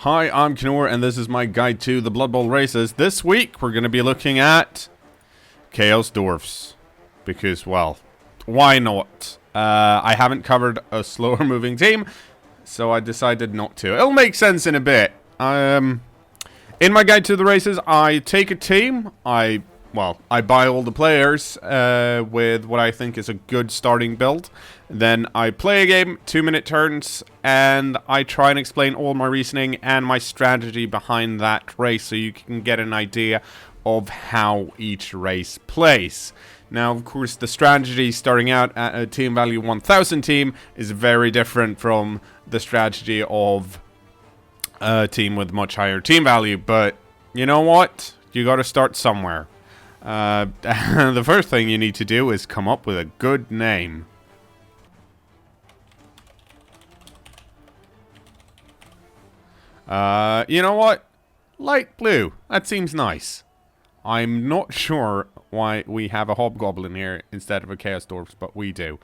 Hi, I'm kKnoor, and this is my guide to the Blood Bowl races. This week, we're going to be looking at Chaos Dwarfs. Because, well, why not? I haven't covered a slower moving team, so I decided not to. It'll make sense in a bit. In my guide to the races, I take a team, I buy all the players with what I think is a good starting build. Then I play a game, 2-minute turns, and I try and explain all my reasoning and my strategy behind that race so you can get an idea of how each race plays. Now, of course, the strategy starting out at a team value 1000 team is very different from the strategy of a team with much higher team value, but you know what? You got to start somewhere. The first thing you need to do is come up with a good name. You know what? Light blue. That seems nice. I'm not sure why we have a hobgoblin here instead of a chaos dwarf, but we do.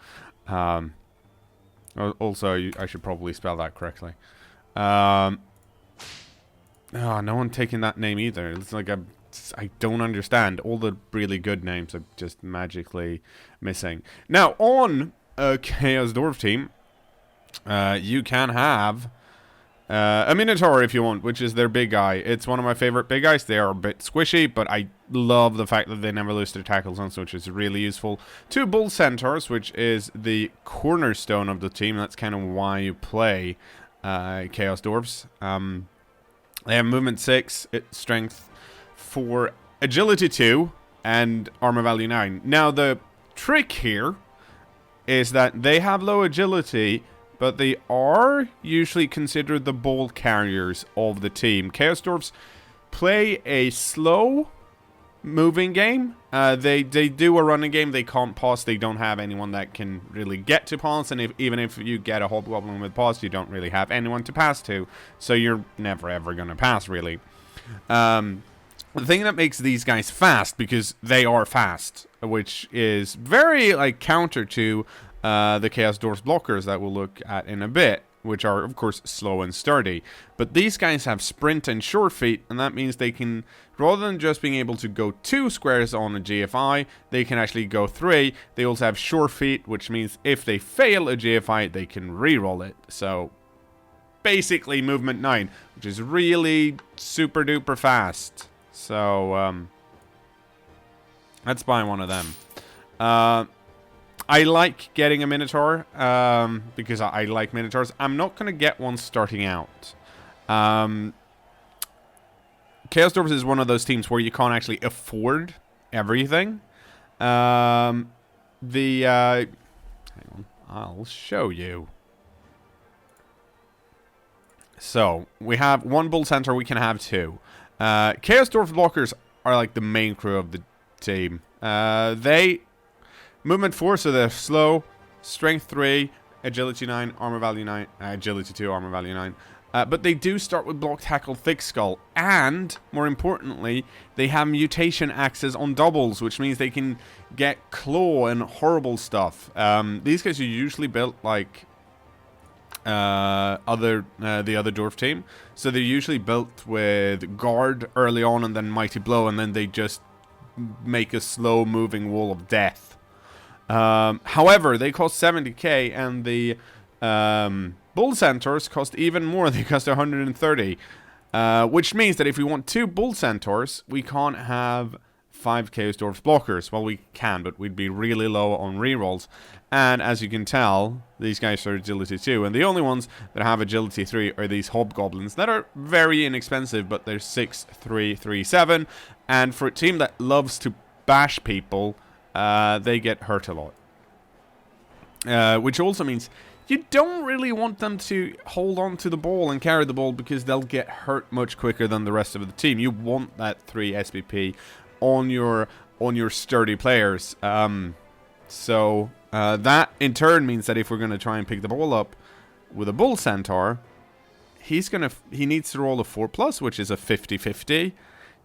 Also, I should probably spell that correctly. Oh, no one taking that name either. It's like I don't understand. All the really good names are just magically missing. Now, on a Chaos Dwarf team, you can have a Minotaur if you want, which is their big guy. It's one of my favorite big guys. They are a bit squishy, but I love the fact that they never lose their tackles on, which is really useful. 2 Bull Centaurs, which is the cornerstone of the team. That's kind of why you play Chaos Dwarfs. They have movement 6, strength 4, agility 2, and armor value 9. Now, the trick here is that they have low agility, but they are usually considered the ball carriers of the team. Chaos Dwarfs play a slow moving game. They do a running game. They can't pass. They don't have anyone that can really get to pass. And even if you get a hobgoblin with pass, you don't really have anyone to pass to. So you're never ever going to pass, really. The thing that makes these guys fast, because they are fast, which is very counter to the Chaos Dwarfs blockers that we'll look at in a bit, which are, of course, slow and sturdy. But these guys have sprint and sure feet, and that means they can, rather than just being able to go 2 squares on a GFI, they can actually go 3. They also have sure feet, which means if they fail a GFI, they can reroll it. So, basically movement 9, which is really super duper fast. So, let's buy one of them. I like getting a Minotaur, because I like Minotaurs. I'm not going to get one starting out. Chaos Dwarfs is one of those teams where you can't actually afford everything. Hang on, I'll show you. So, we have 1 Bull Centaur, we can have 2. Chaos Dwarf blockers are like the main crew of the team. Movement 4, so they're slow, strength 3, agility 9, armor value 9, agility 2, armor value 9. But they do start with block, tackle, thick skull, and, more importantly, they have mutation axes on doubles, which means they can get claw and horrible stuff. These guys are usually built like the other dwarf team, so they're usually built with guard early on and then mighty blow, and then they just make a slow moving wall of death. However, they cost 70k, and the Bull Centaurs cost even more. They cost 130, which means that if we want 2 Bull Centaurs, we can't have 5 Chaos Dwarfs blockers. Well, we can, but we'd be really low on rerolls. And as you can tell, these guys are agility 2, and the only ones that have agility 3 are these hobgoblins that are very inexpensive, but they're 6, 3, 3, 7, and for a team that loves to bash people, they get hurt a lot. Which also means you don't really want them to hold on to the ball and carry the ball, because they'll get hurt much quicker than the rest of the team. You want that 3 SPP on your sturdy players. So that in turn means that if we're going to try and pick the ball up with a Bull Centaur, he needs to roll a 4+, which is a 50-50.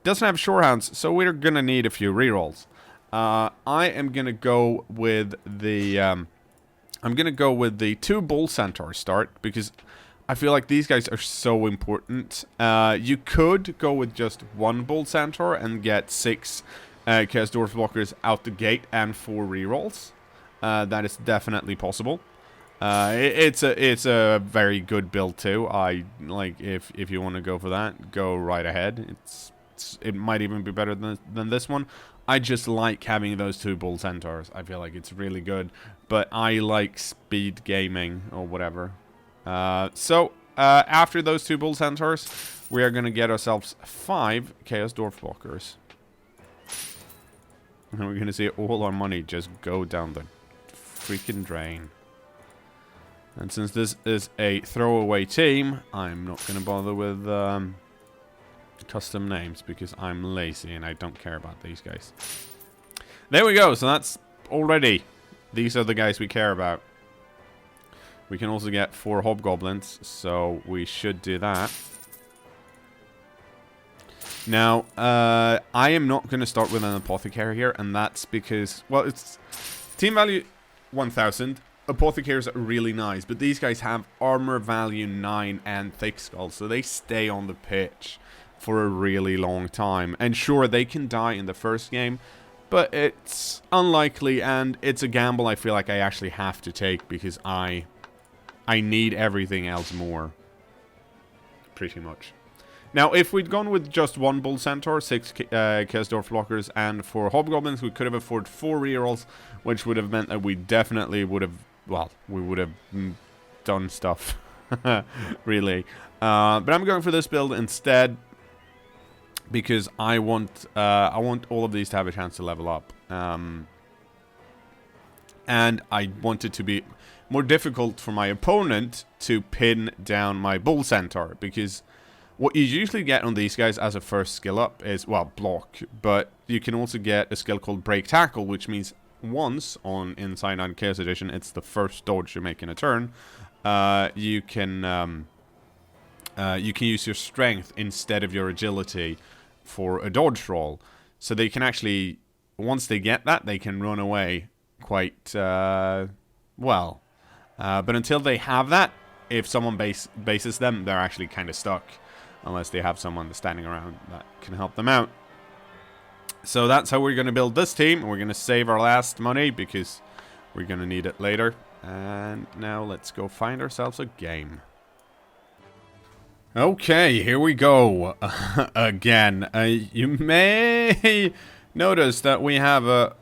Doesn't have shorehounds, so we're going to need a few rerolls. I am going to go with the 2 Bull Centaur start, because I feel like these guys are so important. You could go with just one Bull Centaur and get 6 Chaos Dwarf blockers out the gate and 4 rerolls. That is definitely possible. It's a very good build too. I like if you want to go for that, go right ahead. It might even be better than this one. I just like having those 2 Bull Centaurs. I feel like it's really good, but I like speed gaming or whatever. So after those 2 Bull Centaurs, we are gonna get ourselves 5 Chaos Dwarf blockers, and we're gonna see all our money just go down the freaking drain. And since this is a throwaway team, I'm not gonna bother with custom names because I'm lazy and I don't care about these guys. There we go. So that's already. These are the guys we care about. We can also get 4 hobgoblins, so we should do that. Now, I am not going to start with an apothecary here, and that's because, well, it's team value 1000. Apothecaries are really nice, but these guys have armor value 9 and thick skull, so they stay on the pitch for a really long time. And sure, they can die in the first game, but it's unlikely, and it's a gamble I feel like I actually have to take because I need everything else more. Pretty much. Now, if we'd gone with just 1 Bull Centaur, 6 Chaos Dwarf blockers, and 4 Hobgoblins, we could have afforded 4 rerolls, which would have meant that we definitely would have, well, we would have done stuff, really. But I'm going for this build instead, because I want all of these to have a chance to level up. And I want it to be more difficult for my opponent to pin down my Bull Centaur, because what you usually get on these guys as a first skill up is, well, block, but you can also get a skill called Break Tackle, which means once in Cyanide Chaos Edition, it's the first dodge you make in a turn. You can use your strength instead of your agility for a dodge roll, so they can actually, once they get that, they can run away quite well. But until they have that, if someone bases them, they're actually kind of stuck. Unless they have someone standing around that can help them out. So that's how we're going to build this team. We're going to save our last money because we're going to need it later. And now let's go find ourselves a game. Okay, here we go. Again. You may notice that we have a...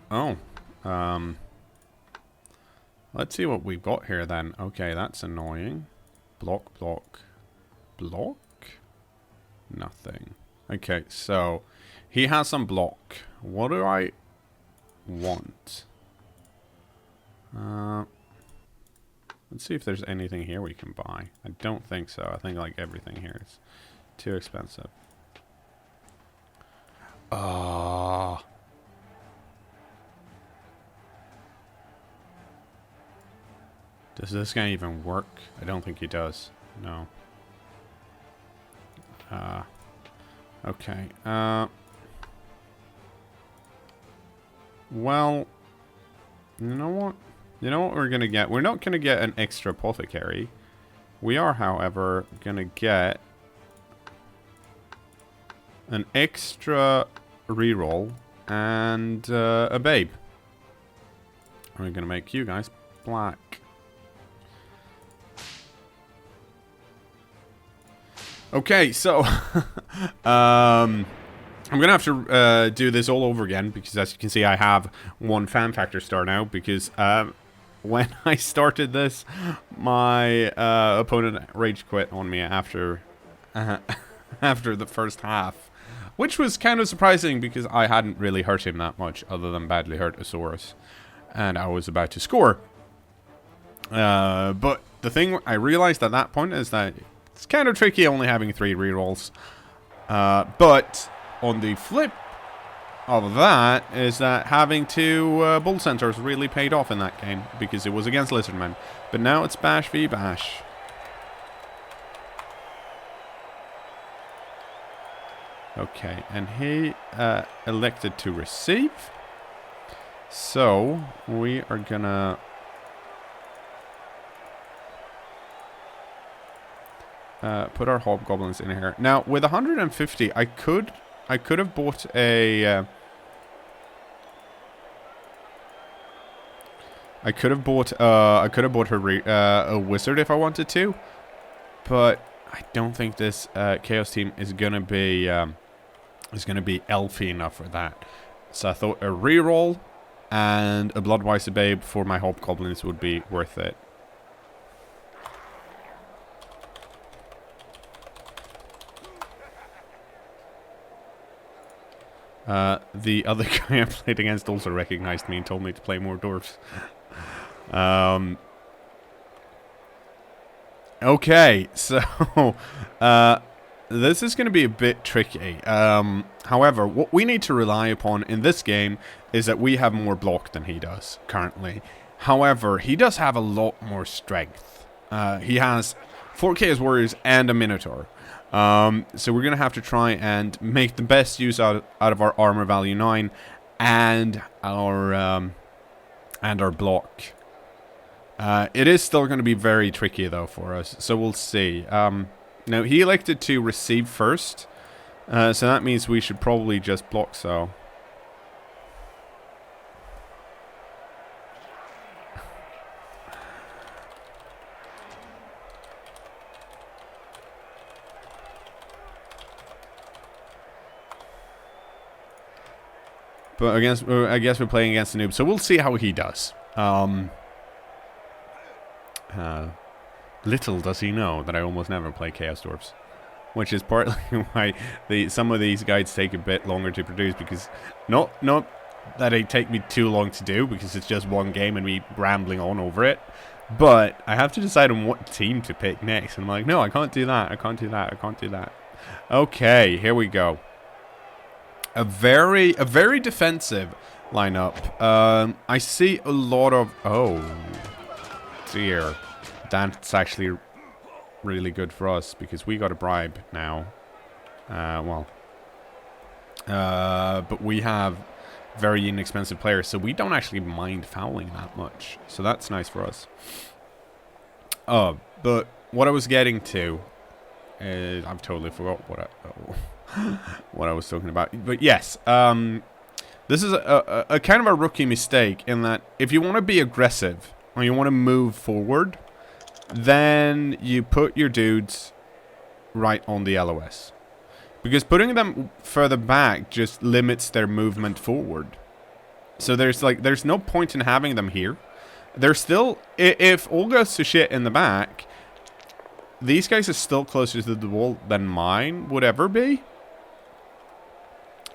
let's see what we've got here then. Okay, that's annoying. Block, block, block. Nothing. Okay, so he has some block. What do I want? Let's see if there's anything here we can buy. I don't think so. I think like everything here is too expensive. Does this guy even work? I don't think he does. No. Okay. Well, you know what? You know what we're gonna get? We're not gonna get an extra apothecary. We are, however, gonna get an extra reroll and a babe. We're gonna make you guys black. Okay, so I'm gonna have to do this all over again because, as you can see, I have 1 fan factor star now because when I started this, my opponent rage quit on me after after the first half, which was kind of surprising because I hadn't really hurt him that much other than badly hurt Asaurus, and I was about to score. But the thing I realized at that point is that it's kind of tricky only having 3 rerolls. But on the flip of that is that having 2 Bull Centaurs really paid off in that game because it was against Lizardmen. But now it's Bash v Bash. Okay, and he elected to receive. So we are gonna... put our hobgoblins in here. Now, with 150, I could have bought a... I could have bought a wizard if I wanted to, but I don't think this chaos team is gonna be elfy enough for that. So I thought a reroll and a Bloodweiser Babe for my hobgoblins would be worth it. The other guy I played against also recognized me and told me to play more dwarves. Okay, so this is going to be a bit tricky. However, what we need to rely upon in this game is that we have more block than he does currently. However, he does have a lot more strength. He has 4 Chaos Warriors and a Minotaur. So we're going to have to try and make the best use out of our armor value 9 and our block. It is still going to be very tricky though for us, so we'll see. Now he elected to receive first, so that means we should probably just block so. But I guess we're playing against a noob, so we'll see how he does. Little does he know that I almost never play Chaos Dwarfs, which is partly why some of these guides take a bit longer to produce, because not that they take me too long to do, because it's just one game and me rambling on over it, but I have to decide on what team to pick next, and I'm like, no, I can't do that, I can't do that, I can't do that. Okay, here we go. A very defensive lineup. I see a lot of... Oh, dear. That's actually really good for us, because we got a bribe now. But we have very inexpensive players, so we don't actually mind fouling that much. So that's nice for us. But what I was getting to... I've totally forgot what I was talking about. But yes, this is a kind of a rookie mistake, in that if you want to be aggressive or you want to move forward, then you put your dudes right on the LOS, because putting them further back just limits their movement forward. So there's no point in having them here. They're still, if all goes to shit in the back, these guys are still closer to the wall than mine would ever be.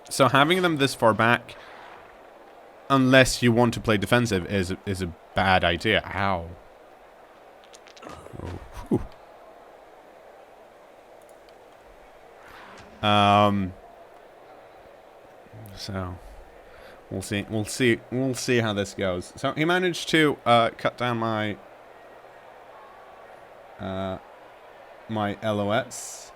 So having them this far back, unless you want to play defensive, is a bad idea. Ow. Oh, so we'll see how this goes. So he managed to cut down my my LOS.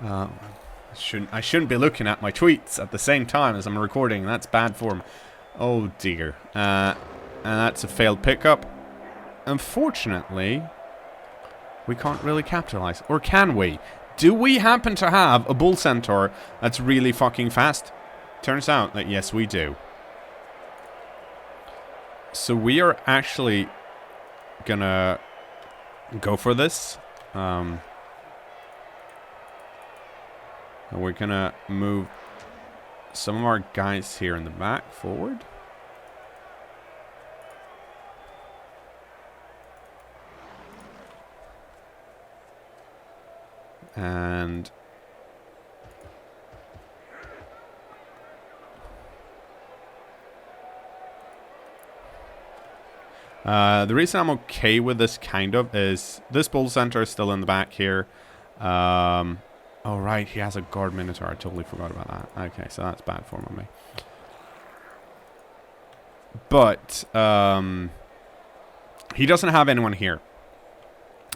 I shouldn't be looking at my tweets at the same time as I'm recording. That's bad form. Oh dear. And that's a failed pickup. Unfortunately, we can't really capitalize. Or can we? Do we happen to have a bull centaur that's really fucking fast? Turns out that yes, we do. So we are actually gonna go for this. We're gonna move some of our guys here in the back forward. And the reason I'm okay with this kind of is this bull center is still in the back here. Oh, right, he has a guard minotaur. I totally forgot about that. Okay, so that's bad form on me. But, he doesn't have anyone here.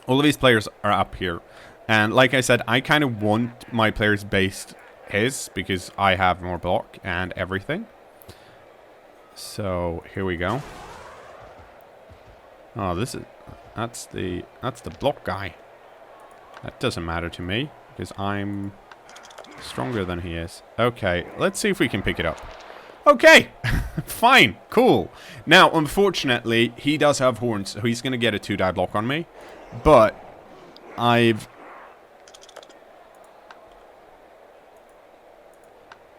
All of these players are up here. And like I said, I kind of want my players based his, because I have more block and everything. So, here we go. Oh, that's the block guy. That doesn't matter to me because I'm stronger than he is. Okay, let's see if we can pick it up. Okay, fine, cool. Now, unfortunately, he does have horns, so he's going to get a 2-die block on me. But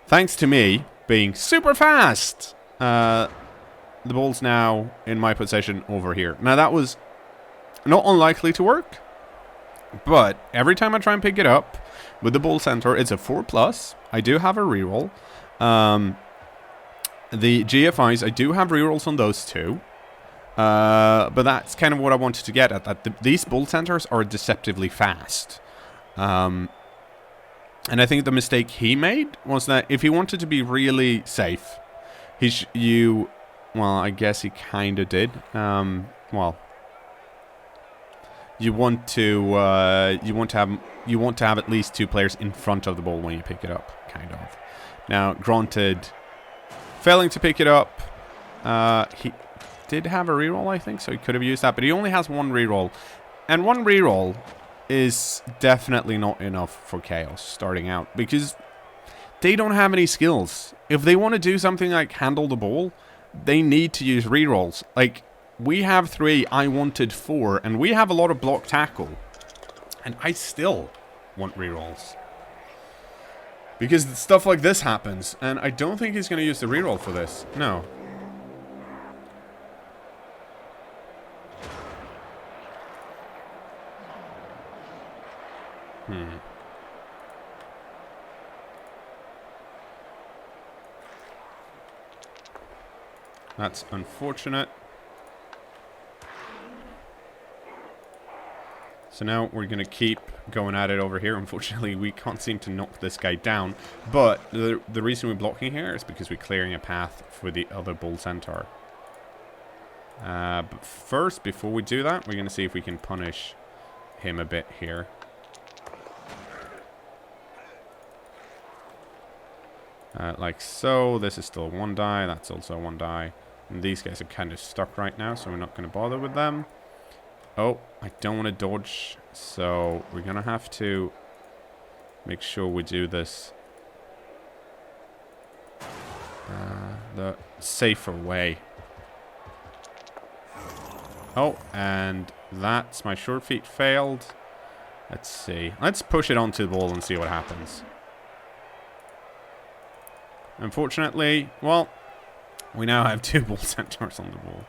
thanks to me being super fast, the ball's now in my possession over here. Now, that was not unlikely to work, but every time I try and pick it up with the ball center, it's a 4+. I do have a reroll. The GFIs, I do have rerolls on those too. But that's kind of what I wanted to get at. That these bull centers are deceptively fast. And I think the mistake he made was that if he wanted to be really safe, well, I guess he kind of did. Well, you want to have at least 2 players in front of the ball when you pick it up, kind of. Now, granted, failing to pick it up, he did have a reroll, I think, so he could have used that, but he only has 1 reroll, and 1 reroll is definitely not enough for Chaos starting out, because they don't have any skills. If they want to do something like handle the ball, they need to use rerolls. Like, we have 3, I wanted 4, and we have a lot of block tackle, and I still want rerolls. Because stuff like this happens, and I don't think he's going to use the reroll for this. No. That's unfortunate. So now we're going to keep going at it over here. Unfortunately, we can't seem to knock this guy down. But the reason we're blocking here is because we're clearing a path for the other bull centaur. But first, before we do that, we're going to see if we can punish him a bit here. Like so. This is still 1 die. That's also 1 die. And these guys are kind of stuck right now, so we're not going to bother with them. Oh, I don't want to dodge, so we're going to have to make sure we do this the safer way. Oh, and that's my short feet failed. Let's see. Let's push it onto the ball and see what happens. Unfortunately, well, we now have 2 bull centaurs on the ball.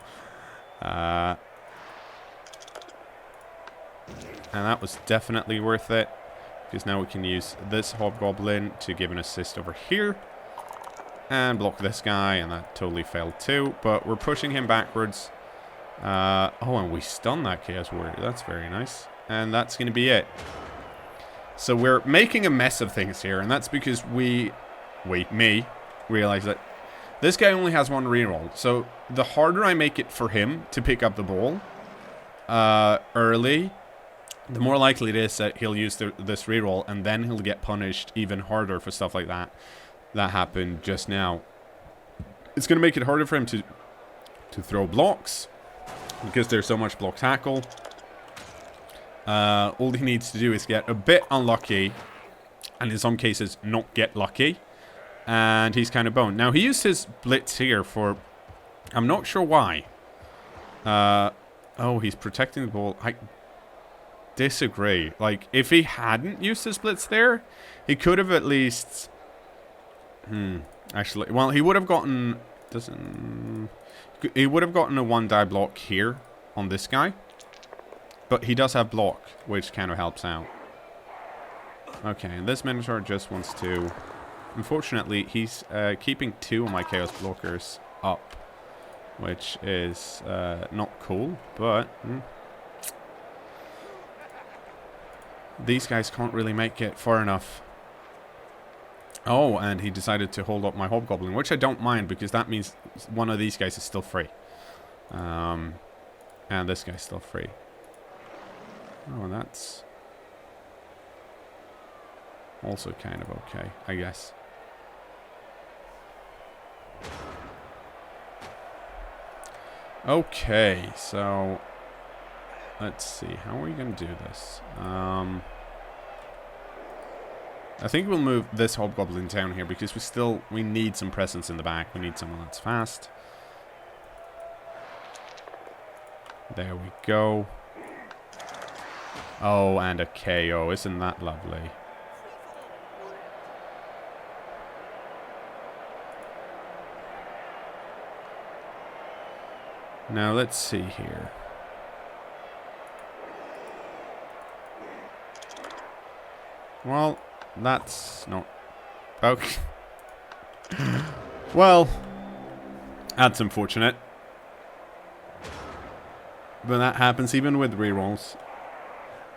And that was definitely worth it, because now we can use this hobgoblin to give an assist over here and block this guy, and that totally failed too, but we're pushing him backwards. Oh, and we stun that Chaos Warrior. That's very nice. And that's going to be it. So we're making a mess of things here, and that's because me, realize that this guy only has 1 reroll. So the harder I make it for him to pick up the ball early, the more likely it is that he'll use this reroll, and then he'll get punished even harder for stuff like that. That happened just now. It's going to make it harder for him to throw blocks, because there's so much block tackle. All he needs to do is get a bit unlucky, and in some cases not get lucky, and he's kind of boned. Now, he used his blitz here for... I'm not sure why. Oh, he's protecting the ball. I disagree. Like, if he hadn't used his blitz there, he could have at least... Actually, well, he would have gotten... He would have gotten a 1-die block here on this guy. But he does have block, which kind of helps out. Okay, and this Minotaur just wants to... Unfortunately, he's keeping 2 of my Chaos blockers up, which is not cool, but... These guys can't really make it far enough. Oh, and he decided to hold up my Hobgoblin, which I don't mind, because that means one of these guys is still free. And this guy's still free. Oh, that's also kind of okay, I guess. Okay, so let's see. How are we going to do this? I think we'll move this hobgoblin down here because we need some presence in the back. We need someone that's fast. There we go. Oh, and a KO. Isn't that lovely? Now, let's see here. Well, that's not... Okay. Well, that's unfortunate. But that happens even with rerolls.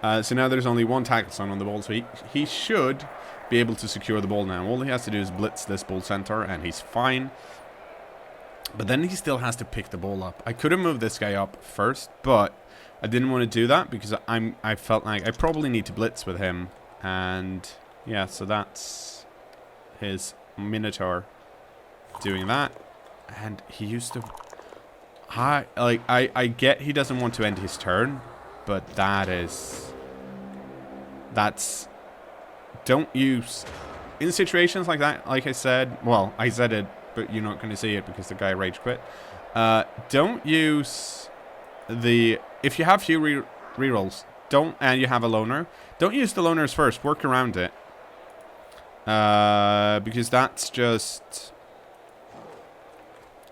So now there's only one tackle zone on the ball, so he should be able to secure the ball now. All he has to do is blitz this ball center, and he's fine. But then he still has to pick the ball up. I could have moved this guy up first, but I didn't want to do that because I felt like I probably need to blitz with him. And yeah, so that's his Minotaur doing that. And he used to... I get he doesn't want to end his turn, but that's... Don't use... In situations like that, like I said... Well, I said it, but you're not going to see it because the guy rage quit. Don't use the... If you have few rerolls, and you have a loner, don't use the loners first. Work around it. Because that's just...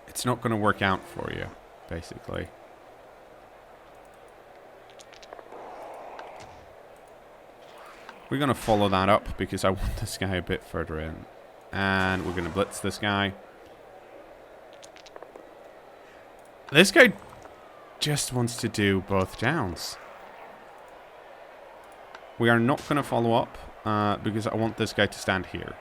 It's not going to work out for you, basically. We're going to follow that up because I want this guy a bit further in. And we're going to blitz this guy. This guy just wants to do both downs. We are not going to follow up because I want this guy to stand here.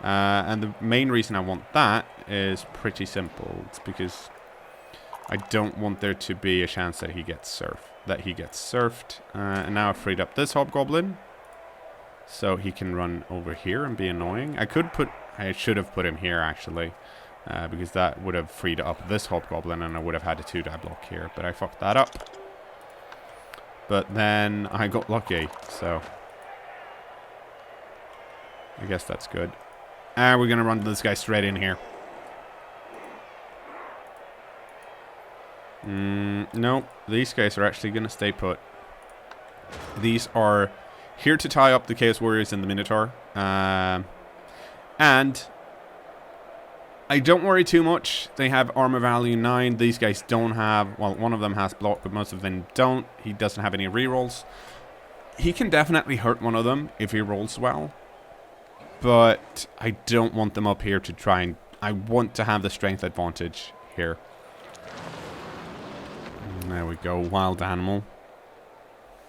And the main reason I want that is pretty simple. It's because I don't want there to be a chance that he gets surfed. And now I've freed up this hobgoblin. So he can run over here and be annoying. I should have put him here actually. Because that would have freed up this hobgoblin and I would have had a 2-die block here. But I fucked that up. But then I got lucky, so I guess that's good. And we're going to run this guy straight in here. No, these guys are actually going to stay put. These are here to tie up the Chaos Warriors and the Minotaur. And I don't worry too much. They have armor value 9. These guys don't have... Well, one of them has block, but most of them don't. He doesn't have any rerolls. He can definitely hurt one of them if he rolls well. But I don't want them up here to try and... I want to have the strength advantage here. And there we go. Wild animal.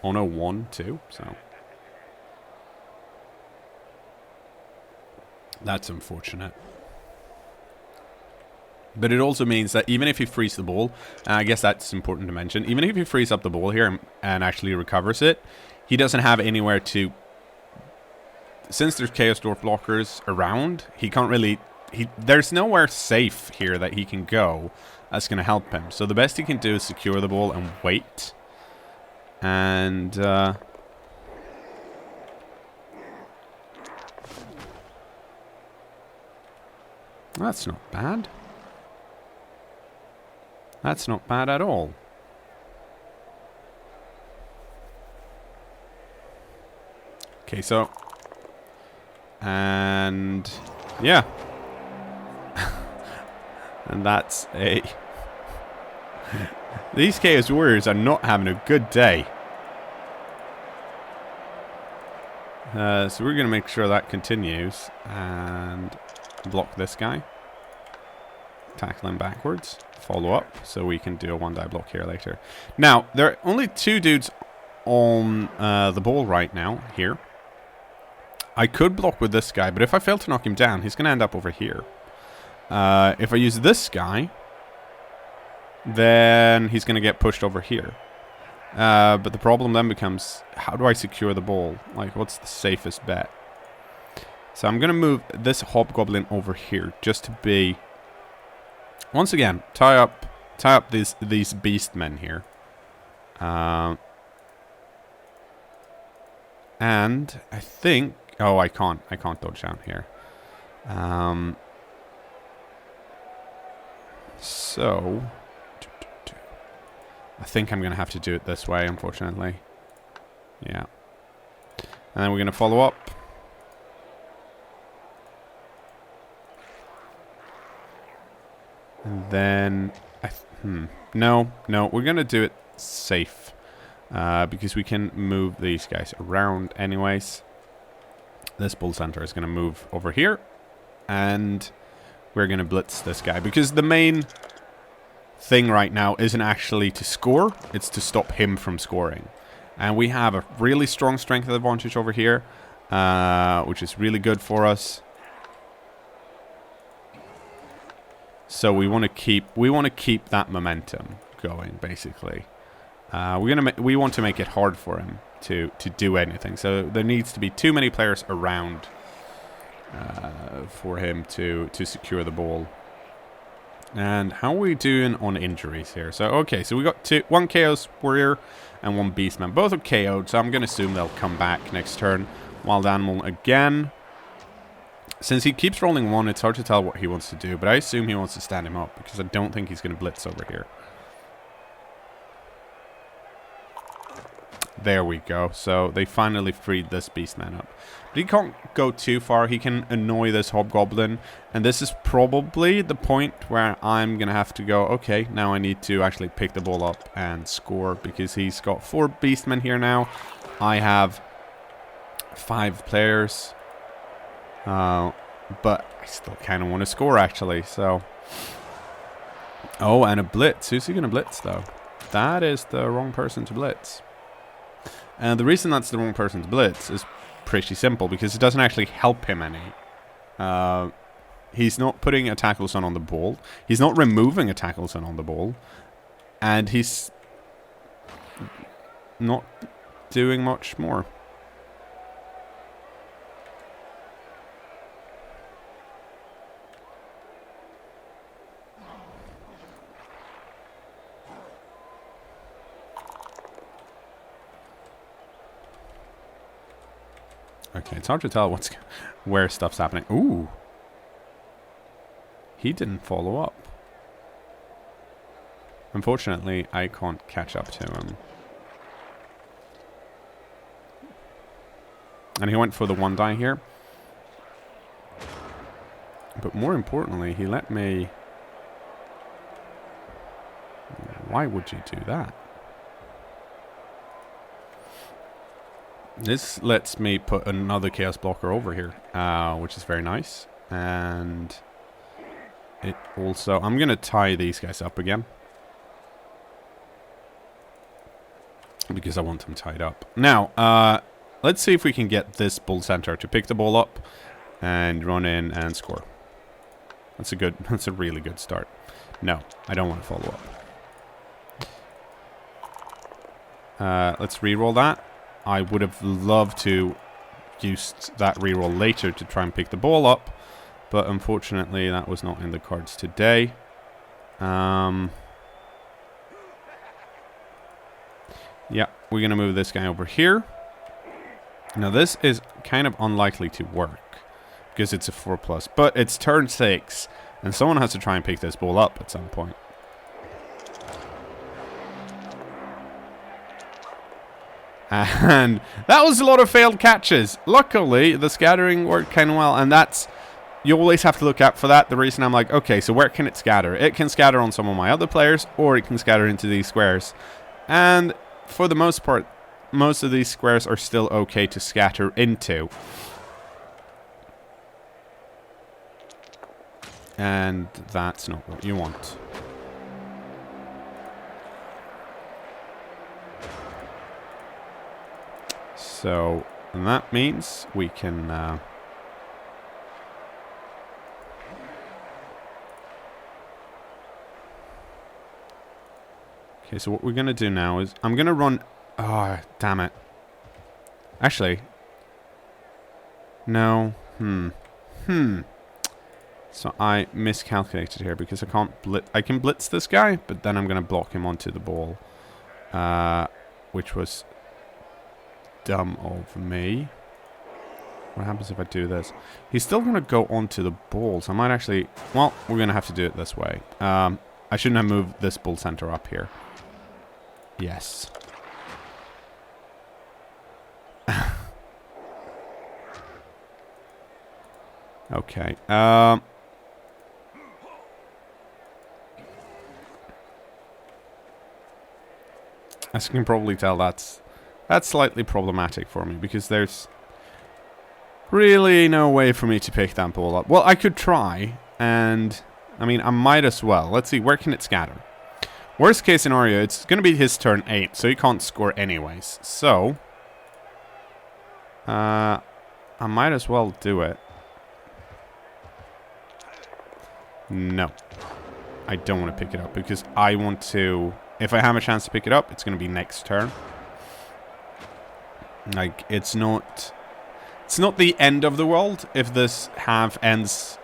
Oh no, 1, 2. So... That's unfortunate. But it also means that even if he frees the ball, and I guess that's important to mention, even if he frees up the ball here and actually recovers it, he doesn't have anywhere to... Since there's Chaos Dwarf blockers around, he can't really... There's nowhere safe here that he can go that's going to help him. So the best he can do is secure the ball and wait. And... that's not bad. That's not bad at all. Okay, so... And... Yeah. And that's a... These Chaos Warriors are not having a good day. So we're going to make sure that continues. And block this guy. Tackle him backwards. Follow up, so we can do a 1-die block here later. Now, there are only 2 dudes on the ball right now, here. I could block with this guy, but if I fail to knock him down, he's going to end up over here. If I use this guy, then he's going to get pushed over here. But the problem then becomes, how do I secure the ball? Like, what's the safest bet? So I'm going to move this hobgoblin over here, just to be... Once again, tie up these beast men here. And I think... Oh, I can't dodge down here. So... I think I'm going to have to do it this way, unfortunately. Yeah. And then we're going to follow up. And then... No, we're going to do it safe. Because we can move these guys around anyways. This bull center is going to move over here. And we're going to blitz this guy. Because the main thing right now isn't actually to score. It's to stop him from scoring. And we have a really strong strength advantage over here. Which is really good for us. So we want to keep that momentum going, basically. We want to make it hard for him to do anything. So there needs to be too many players around for him to secure the ball. And how are we doing on injuries here? So okay, so we got one Chaos Warrior and one Beastman. Both are KO'd, so I'm going to assume they'll come back next turn. Wild Animal again. Since he keeps rolling 1, it's hard to tell what he wants to do, but I assume he wants to stand him up because I don't think he's going to blitz over here. There we go. So they finally freed this Beastman up. But he can't go too far. He can annoy this Hobgoblin. And this is probably the point where I'm going to have to go, okay, now I need to actually pick the ball up and score. Because he's got 4 Beastmen here now. I have 5 players. But I still kind of want to score, actually. So, oh, and a blitz. Who's he going to blitz, though? That is the wrong person to blitz. And the reason that's the wrong person to blitz is pretty simple, because it doesn't actually help him any. He's not putting a tackle zone on the ball. He's not removing a tackle zone on the ball. And he's not doing much more. Okay, it's hard to tell where stuff's happening. Ooh. He didn't follow up. Unfortunately, I can't catch up to him. And he went for the 1 die here. But more importantly, he let me... Why would you do that? This lets me put another Chaos Blocker over here, which is very nice. And it also... I'm going to tie these guys up again. Because I want them tied up. Now, let's see if we can get this Bull Center to pick the ball up and run in and score. That's a really good start. No, I don't want to follow up. Let's re-roll that. I would have loved to use that reroll later to try and pick the ball up, but unfortunately that was not in the cards today. Yeah, we're going to move this guy over here. Now this is kind of unlikely to work because it's a 4+, but it's turn 6 and someone has to try and pick this ball up at some point. And that was a lot of failed catches. Luckily, the scattering worked kind of well. And that's... You always have to look out for that. The reason I'm like, okay, so where can it scatter? It can scatter on some of my other players, or it can scatter into these squares. And for the most part, most of these squares are still okay to scatter into. And that's not what you want. So, and that means we can... Okay, so what we're going to do now is... I'm going to run... Oh, damn it. Actually... No. So I miscalculated here because I can't blitz... I can blitz this guy, but then I'm going to block him onto the ball. which was dumb of me. What happens if I do this? He's still going to go onto the balls. I might actually... Well, we're going to have to do it this way. I shouldn't have moved this bull center up here. Yes. Okay. As you can probably tell, that's slightly problematic for me, because there's really no way for me to pick that ball up. Well, I could try, and I mean, I might as well. Let's see, where can it scatter? Worst case scenario, it's going to be his turn 8, so he can't score anyways. So, I might as well do it. No. I don't want to pick it up, because I want to... If I have a chance to pick it up, it's going to be next turn. Like, it's not the end of the world if this half ends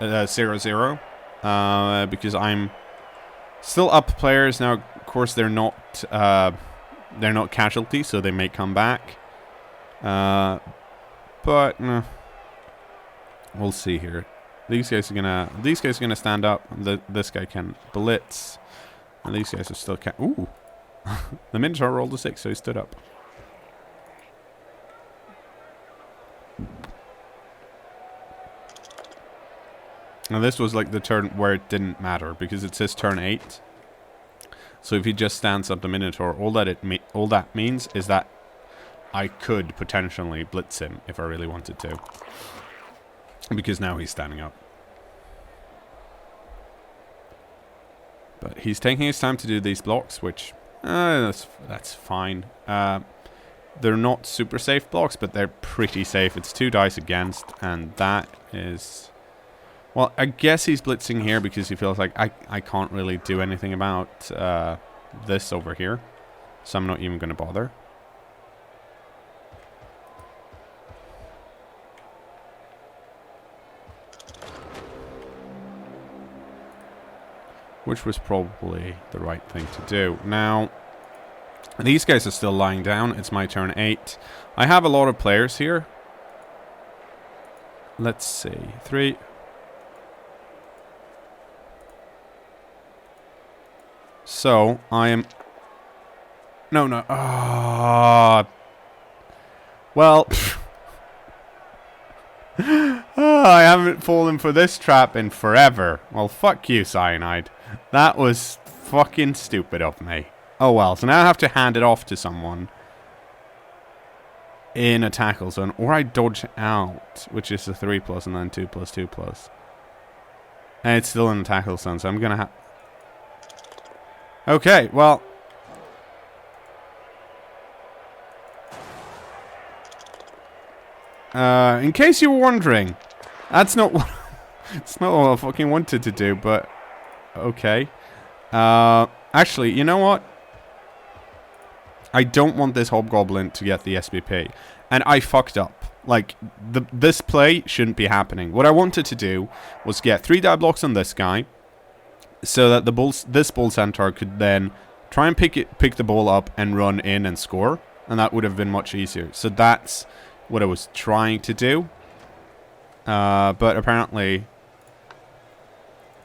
0-0. Because I'm still up players now. Of course, they're not casualties, so they may come back. But we'll see here. These guys are gonna stand up. This guy can blitz, and these guys are still ooh. The Minotaur rolled a 6, so he stood up. Now this was like the turn where it didn't matter, because it's his turn 8. So if he just stands up the Minotaur, all that means is that I could potentially blitz him if I really wanted to, because now he's standing up. But he's taking his time to do these blocks, which that's fine. They're not super safe blocks, but they're pretty safe. It's 2 dice against, and that is... Well, I guess he's blitzing here because he feels like I can't really do anything about this over here. So I'm not even going to bother. Which was probably the right thing to do. Now, these guys are still lying down. It's my turn 8. I have a lot of players here. Let's see. 3... So, I am... No. Well... I haven't fallen for this trap in forever. Well, fuck you, Cyanide. That was fucking stupid of me. Oh well, so now I have to hand it off to someone in a tackle zone. Or I dodge out, which is a 3+, and then 2+, 2+. And it's still in the tackle zone, so I'm gonna have... Okay, well... in case you were wondering, that's not what... it's not what I fucking wanted to do, but... Okay. Actually, you know what? I don't want this Hobgoblin to get the SBP. And I fucked up. Like, this play shouldn't be happening. What I wanted to do was get 3 die blocks on this guy, so that this bull centaur could then try and pick the ball up and run in and score, and that would have been much easier. So that's what I was trying to do, but apparently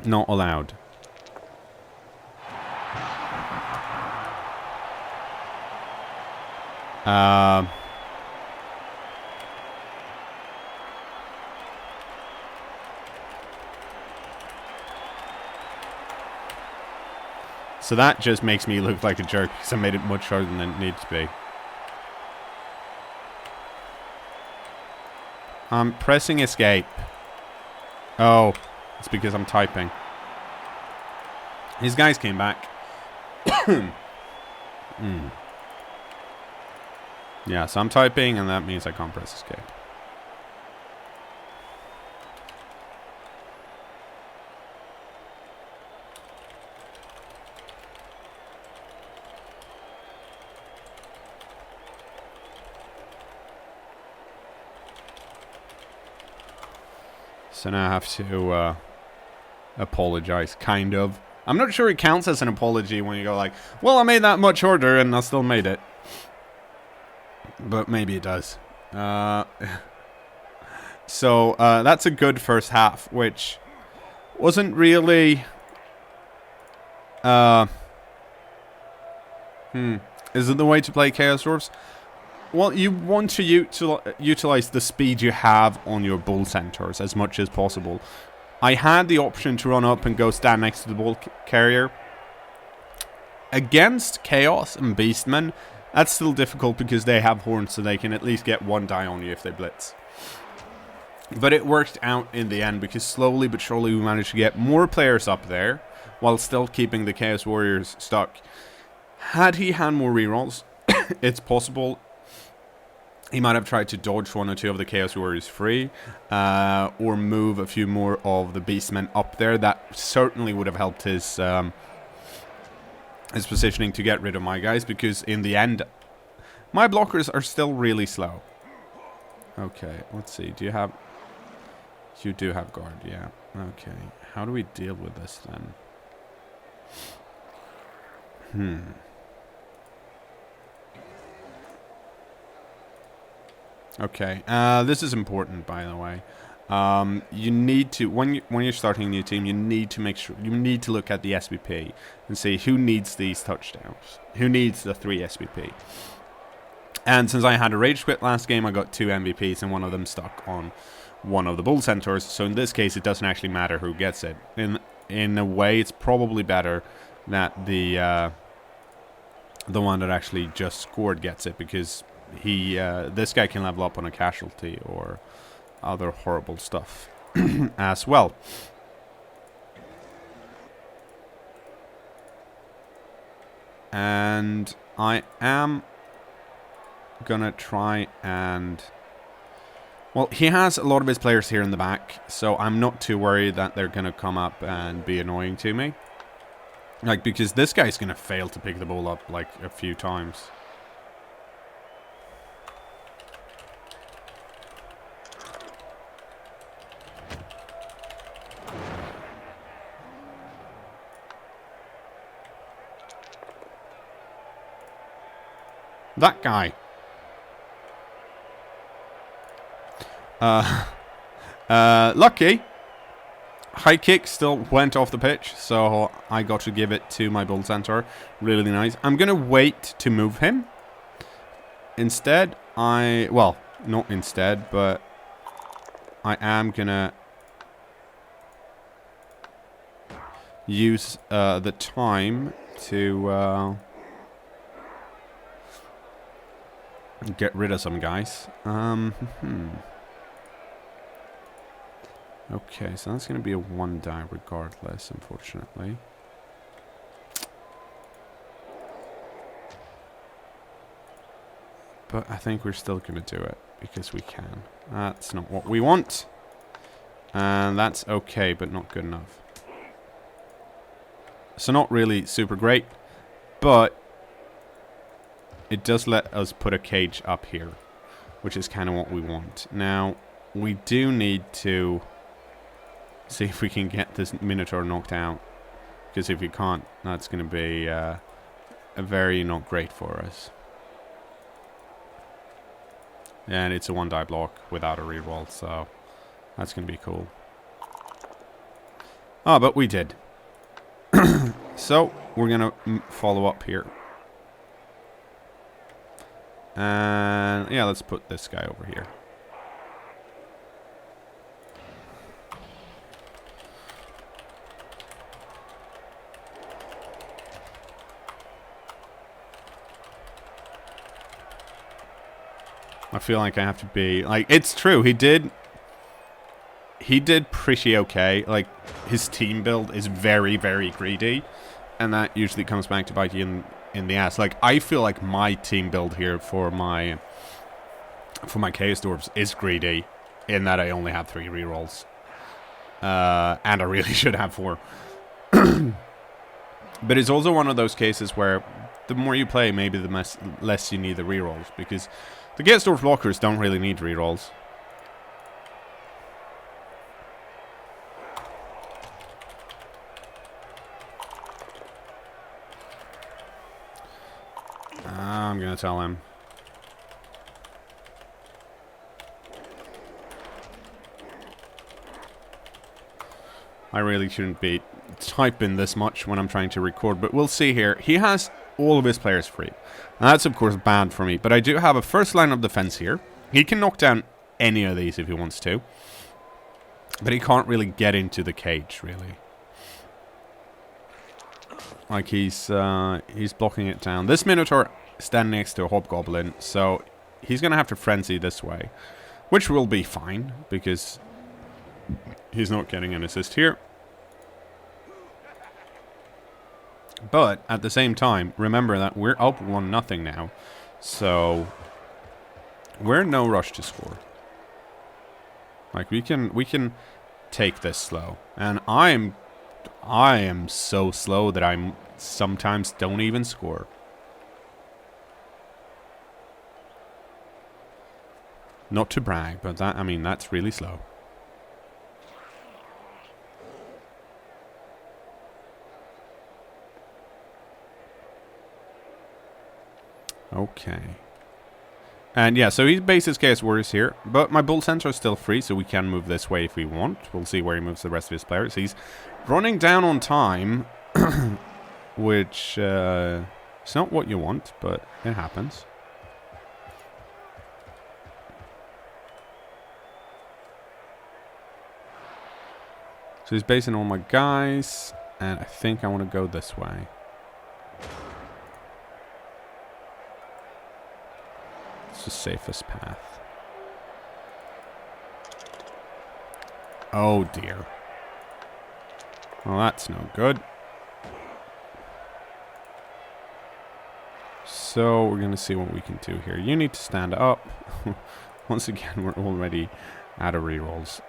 not allowed. So that just makes me look like a jerk because I made it much harder than it needs to be. I'm pressing escape. Oh, it's because I'm typing. These guys came back. Yeah, so I'm typing, and that means I can't press escape. So now I have to apologize, kind of. I'm not sure it counts as an apology when you go like, well, I made that much harder and I still made it. But maybe it does. So that's a good first half, which wasn't really... Is it the way to play Chaos Dwarfs? Well, you want to utilize the speed you have on your bull centaurs as much as possible. I had the option to run up and go stand next to the bull carrier. Against Chaos and Beastmen, that's still difficult because they have horns, so they can at least get one die on you if they blitz. But it worked out in the end because slowly but surely we managed to get more players up there while still keeping the Chaos Warriors stuck. Had he had more rerolls, it's possible he might have tried to dodge one or two of the Chaos Warriors free, or move a few more of the Beastmen up there. That certainly would have helped his positioning to get rid of my guys, because in the end, my blockers are still really slow. Okay, let's see. Do you have... You do have guard, yeah. Okay, how do we deal with this then? Okay, this is important, by the way. You need to, when you're starting a new team, you need to make sure, you need to look at the SVP and see who needs these touchdowns, who needs the 3 SVP. And since I had a rage quit last game, I got 2 MVPs and one of them stuck on one of the bull centaurs. So in this case, it doesn't actually matter who gets it. In a way, it's probably better that the one that actually just scored gets it, because this guy can level up on a casualty or other horrible stuff as well. And I am gonna try and... Well, he has a lot of his players here in the back, so I'm not too worried that they're gonna come up and be annoying to me. Like, because this guy's gonna fail to pick the ball up like a few times. That guy. Lucky. High kick still went off the pitch, so I got to give it to my bull centaur. Really nice. I'm going to wait to move him. Instead, well, not instead, but I am going to use the time to... get rid of some guys. Okay, so that's going to be a 1 die regardless, unfortunately. But I think we're still going to do it, because we can. That's not what we want. And that's okay, but not good enough. So not really super great, but it does let us put a cage up here, which is kind of what we want. Now, we do need to see if we can get this Minotaur knocked out, because if we can't, that's going to be a very not great for us. And it's a 1 die block without a reroll, so that's going to be cool. Oh, but we did. So, we're going to follow up here. And yeah, let's put this guy over here. I feel like I have to be like, it's true, he did pretty okay. Like, his team build is very, very greedy, and that usually comes back to bite you in the ass. Like, I feel like my team build here for my Chaos Dwarves is greedy, in that I only have 3 rerolls. And I really should have 4. But it's also one of those cases where the more you play, maybe the less you need the rerolls, because the Chaos Dwarf blockers don't really need rerolls. I'm going to tell him. I really shouldn't be typing this much when I'm trying to record, but we'll see here. He has all of his players free. And that's, of course, bad for me. But I do have a first line of defense here. He can knock down any of these if he wants to. But he can't really get into the cage, really. Like, he's blocking it down. This Minotaur standing next to a Hobgoblin, so he's going to have to frenzy this way. Which will be fine, because he's not getting an assist here. But, at the same time, remember that we're up 1-0 now. So, we're in no rush to score. Like, we can take this slow. And I am so slow that I sometimes don't even score. Not to brag, but that, I mean, that's really slow. Okay. And yeah, so he bases Chaos Warriors here. But my Bull Centaur is still free, so we can move this way if we want. We'll see where he moves the rest of his players. He's running down on time, which is not what you want, but it happens. So he's basing all my guys, and I think I want to go this way. It's the safest path. Oh dear. Well, that's no good. So we're going to see what we can do here. You need to stand up. Once again, we're already out of rerolls.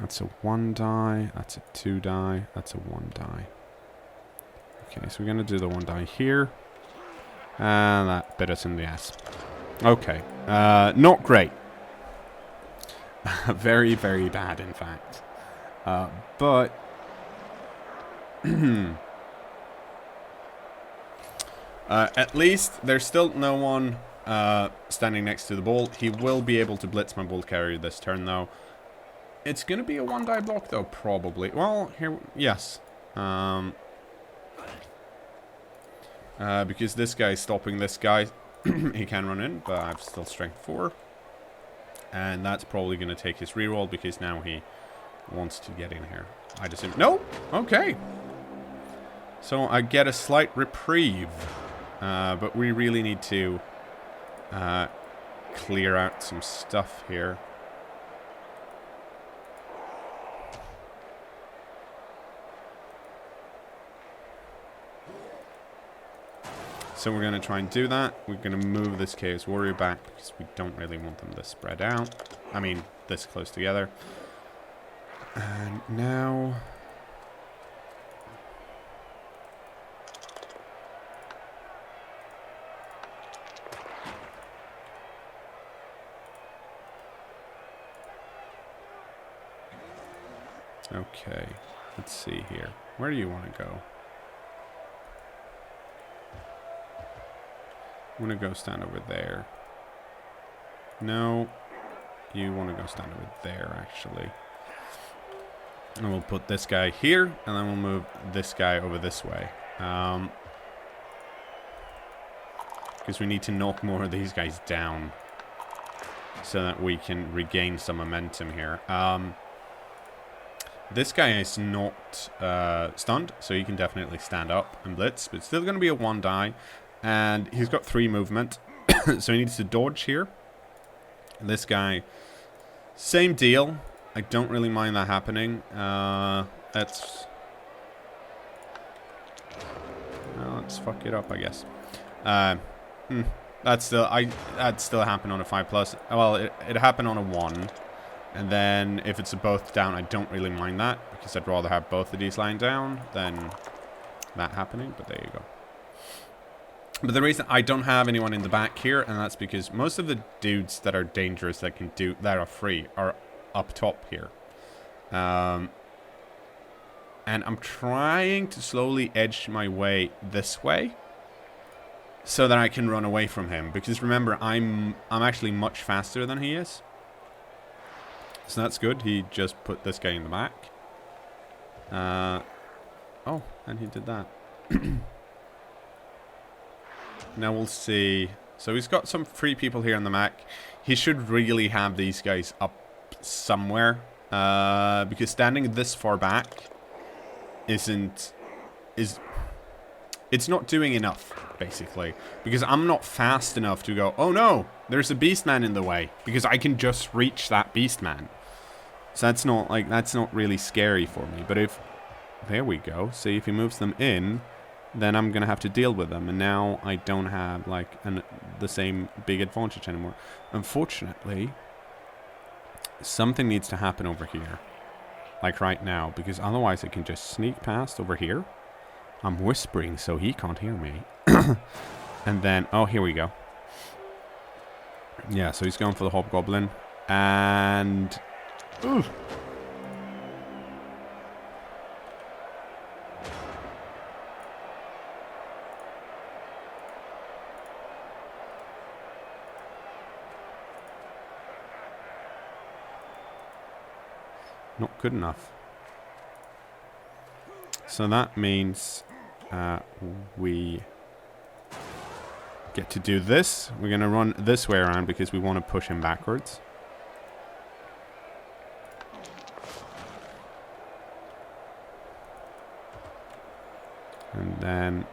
That's a 1 die. That's a 2 die. That's a 1 die. Okay, so we're going to do the 1 die here. And that bit us in the ass. Okay. Not great. Very, very bad, in fact. But... at least there's still no one standing next to the ball. He will be able to blitz my ball carrier this turn, though. It's going to be a 1 die block, though, probably. Well, here... Yes. Because this guy's stopping this guy. He can run in, but I've still strength 4. And that's probably going to take his reroll because now he wants to get in here. I just... No! Okay. So I get a slight reprieve. But we really need to clear out some stuff here. So we're going to try and do that. We're going to move this Chaos Warrior back because we don't really want them this spread out. I mean, this close together. And now... Okay, let's see here. Where do you want to go? I'm going to go stand over there. No. You want to go stand over there, actually. And we'll put this guy here, and then we'll move this guy over this way. Because we need to knock more of these guys down so that we can regain some momentum here. This guy is not stunned, so he can definitely stand up and blitz. But it's still going to be a 1 die. And he's got 3 movement, so he needs to dodge here. This guy, same deal. I don't really mind that happening. Let's fuck it up, I guess. That'd still happen on a 5+. Well, it happened on a 1. And then if it's a both down, I don't really mind that, because I'd rather have both of these lying down than that happening. But there you go. But the reason I don't have anyone in the back here, and that's because most of the dudes that are dangerous that are free are up top here. And I'm trying to slowly edge my way this way so that I can run away from him. Because remember, I'm actually much faster than he is. So that's good. He just put this guy in the back. Oh, and he did that. Now we'll see. So he's got some free people here on the map. He should really have these guys up somewhere. Because standing this far back it's not doing enough, basically. Because I'm not fast enough to go, oh no, there's a beastman in the way. Because I can just reach that beastman. So that's not really scary for me. But if, there we go. See, if he moves them in, then I'm going to have to deal with them. And now I don't have, like, the same big advantage anymore. Unfortunately, something needs to happen over here. Like right now. Because otherwise I can just sneak past over here. I'm whispering so he can't hear me. And then, oh, here we go. Yeah, so he's going for the hobgoblin. And... ooh. Not good enough. So that means we get to do this. We're going to run this way around because we want to push him backwards. And then...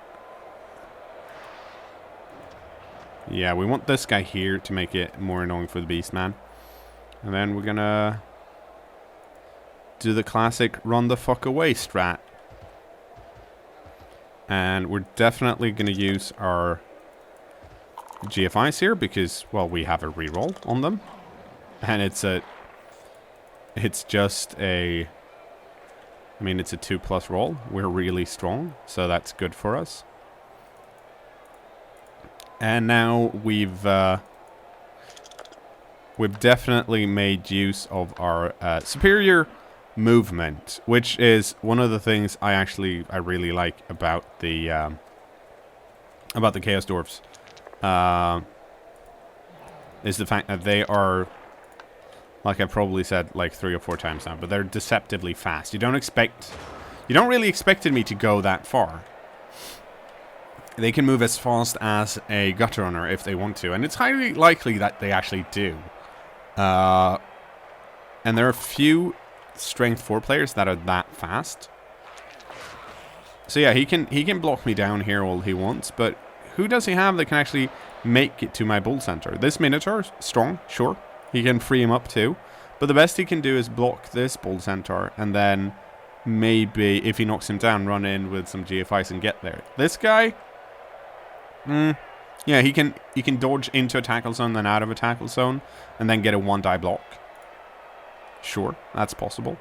yeah, we want this guy here to make it more annoying for the Beastman. And then we're going to do the classic run the fuck away strat. And we're definitely going to use our GFIs here because, well, we have a reroll on them. And it's just a... I mean, it's a 2+ roll. We're really strong, so that's good for us. And now we've definitely made use of our superior movement, which is one of the things I really like about the Chaos Dwarfs. Is the fact that they are, like I've probably said like 3 or 4 times now, but they're deceptively fast. You don't really expect me to go that far. They can move as fast as a gutter runner if they want to, and it's highly likely that they actually do. And there are a few strength 4 players that are that fast. So yeah, he can block me down here all he wants, but who does he have that can actually make it to my bull center? This Minotaur, strong, sure. He can free him up too. But the best he can do is block this bull centaur and then maybe, if he knocks him down, run in with some GFIs and get there. This guy, yeah, he can dodge into a tackle zone, then out of a tackle zone, and then get a 1-die block. Sure, that's possible.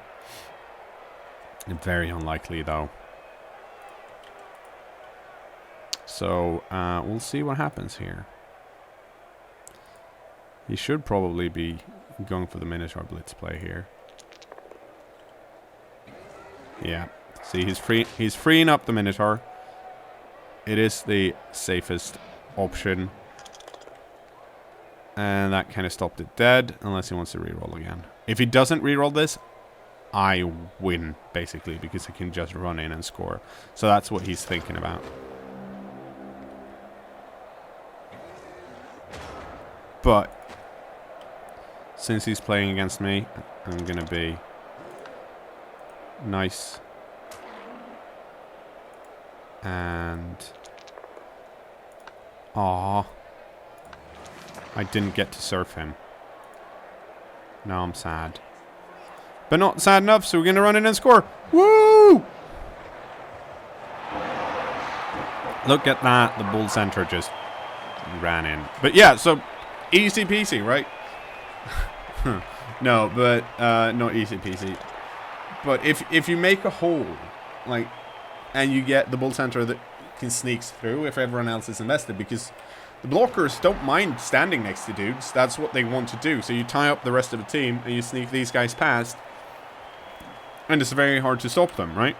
Very unlikely, though. So, we'll see what happens here. He should probably be going for the Minotaur Blitz play here. Yeah. See, he's freeing up the Minotaur. It is the safest option. And that kind of stopped it dead, unless he wants to reroll again. If he doesn't reroll this, I win, basically, because I can just run in and score. So that's what he's thinking about. But since he's playing against me, I'm going to be nice. And... aww. I didn't get to surf him. Now I'm sad. But not sad enough, so we're going to run in and score. Woo! Look at that. The bull center just ran in. But yeah, so easy peasy, right? No, but not easy peasy. But if you make a hole, like, and you get the bull center that can sneak through if everyone else is invested, because the blockers don't mind standing next to dudes. That's what they want to do. So you tie up the rest of the team and you sneak these guys past, and it's very hard to stop them, right?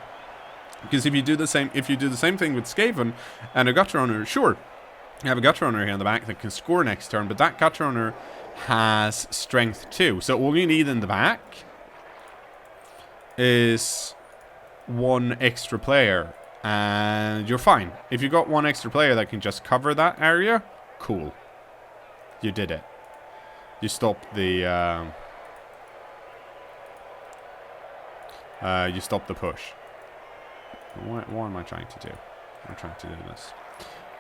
Because if you do the same thing with Skaven and a Gutter Runner, sure, you have a Gutter Runner here in the back that can score next turn, but that Gutter Runner has strength too. So all you need in the back is one extra player, and you're fine. If you've got one extra player that can just cover that area, cool. You did it. You stopped the push. What am I trying to do? I'm trying to do this.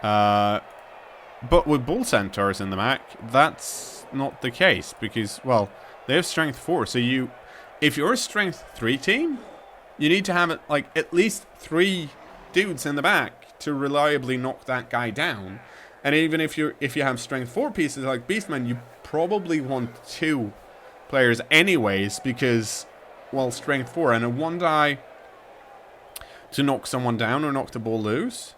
But with Bull Centaurs in the Mac, that's not the case. Because, well, they have Strength 4. So if you're a Strength 3 team, you need to have like at least 3 dudes in the back to reliably knock that guy down. And even if you have Strength 4 pieces like Beastmen, you probably want 2 players anyways. Because, well, Strength 4 and a 1 die to knock someone down or knock the ball loose,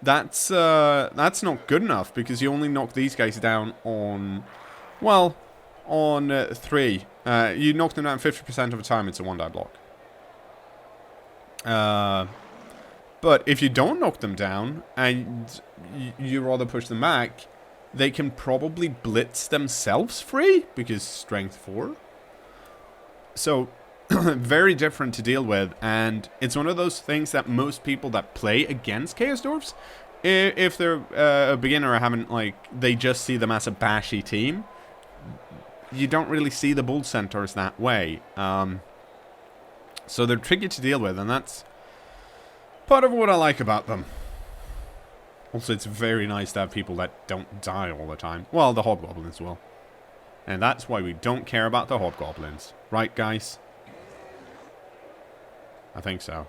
that's not good enough, because you only knock these guys down on, well, on 3. You knock them down 50% of the time, it's a 1 die block. But if you don't knock them down and you rather push them back, they can probably blitz themselves free, because Strength 4. So very different to deal with, and it's one of those things that most people that play against Chaos Dwarfs, if they're a beginner or haven't, like, they just see them as a bashy team, you don't really see the Bull Centaurs that way. So they're tricky to deal with, and that's part of what I like about them. Also, it's very nice to have people that don't die all the time. Well, the Hobgoblins will. And that's why we don't care about the Hobgoblins. Right, guys? I think so.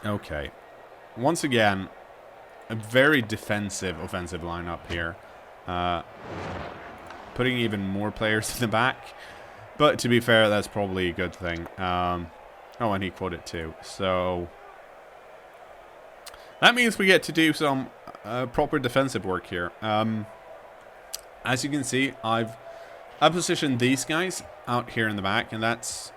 Okay. Once again, a very defensive offensive lineup here. Putting even more players in the back. But to be fair, that's probably a good thing. Oh, and he quoted too. So that means we get to do some proper defensive work here. As you can see, I've positioned these guys out here in the back, and that's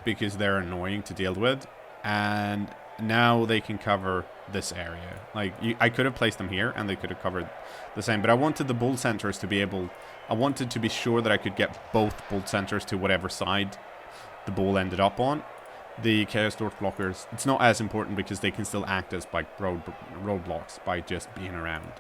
because they're annoying to deal with, and now they can cover this area. Like, I could have placed them here and they could have covered the same, but I wanted the Bull Centaurs to be able, I wanted to be sure that I could get both Bull Centaurs to whatever side the ball ended up on. The Chaos Dwarf blockers, it's not as important because they can still act as like roadblocks by just being around.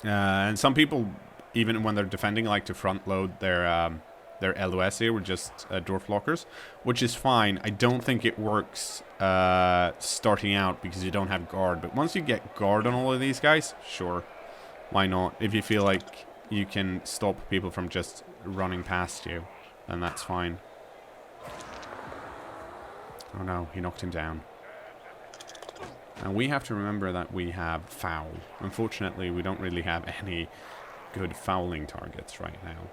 And some people, even when they're defending, like to front load their LOS here with just dwarf blockers, which is fine. I don't think it works starting out because you don't have guard. But once you get guard on all of these guys, sure, why not? If you feel like you can stop people from just running past you, then that's fine. Oh no, he knocked him down. And we have to remember that we have foul. Unfortunately, we don't really have any good fouling targets right now.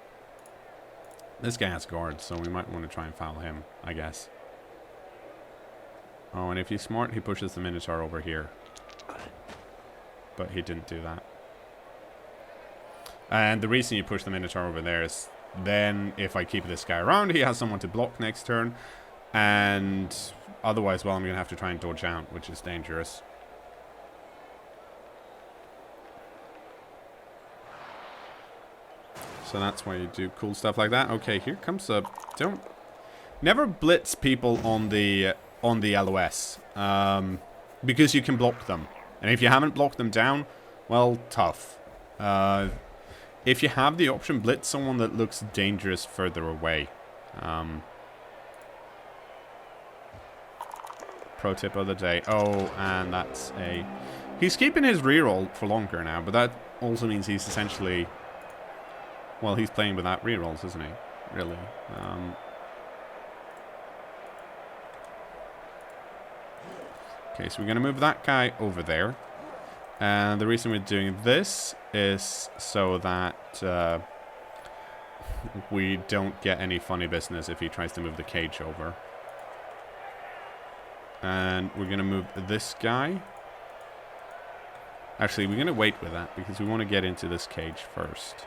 This guy has guards, so we might want to try and foul him, I guess. Oh, and if he's smart, he pushes the Minotaur over here. But he didn't do that. And the reason you push the Minotaur over there is then if I keep this guy around, he has someone to block next turn. And otherwise, well, I'm going to have to try and dodge out, which is dangerous. So that's why you do cool stuff like that. Okay, here comes a... Never blitz people on the LOS. Because you can block them. And if you haven't blocked them down, well, tough. If you have the option, blitz someone that looks dangerous further away. Pro tip of the day. Oh, and that's a... He's keeping his reroll for longer now, but that also means he's essentially... Well, he's playing without rerolls, isn't he? Really. Okay, so we're going to move that guy over there. And the reason we're doing this is so that we don't get any funny business if he tries to move the cage over. And we're going to move this guy. Actually, we're going to wait with that because we want to get into this cage first.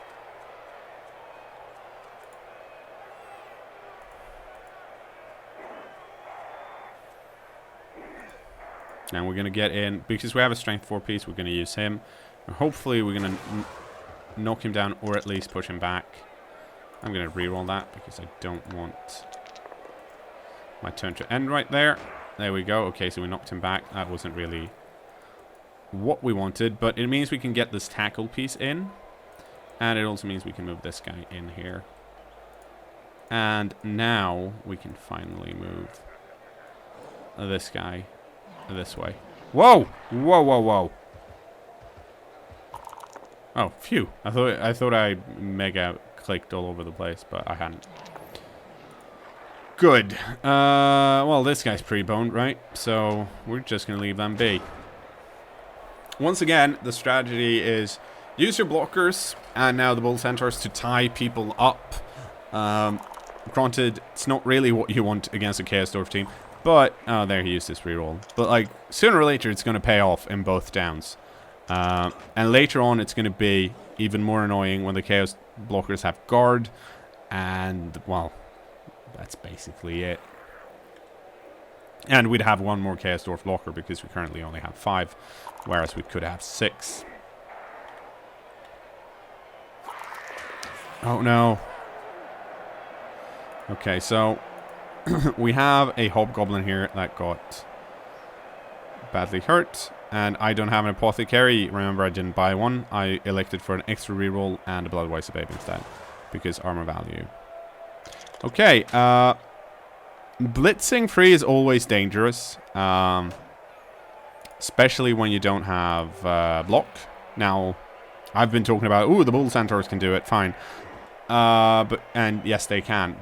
And we're going to get in, because we have a strength 4 piece, we're going to use him. And hopefully we're going to knock him down, or at least push him back. I'm going to reroll that, because I don't want my turn to end right there. There we go. Okay, so we knocked him back. That wasn't really what we wanted, but it means we can get this tackle piece in. And it also means we can move this guy in here. And now we can finally move this guy this way. Whoa! Whoa, whoa, whoa. Oh, phew. I thought I mega clicked all over the place, but I hadn't. Good. Well, this guy's pre-boned, right? So we're just going to leave them be. Once again, the strategy is use your blockers and now the bull centaurs to tie people up. Granted, it's not really what you want against a Chaos Dwarf team, but oh, there he used this reroll. But like sooner or later, it's going to pay off in both downs, and later on, it's going to be even more annoying when the Chaos blockers have guard, and well, that's basically it. And we'd have one more Chaos Dwarf blocker because we currently only have 5, whereas we could have 6. Oh no. Okay, so we have a hobgoblin here that got badly hurt, and I don't have an apothecary. Remember, I didn't buy one. I elected for an extra reroll and a bloodwise babe instead, because armor value. Okay, blitzing free is always dangerous, especially when you don't have block. Now, I've been talking about, ooh, the bull centaurs can do it, fine. And yes, they can.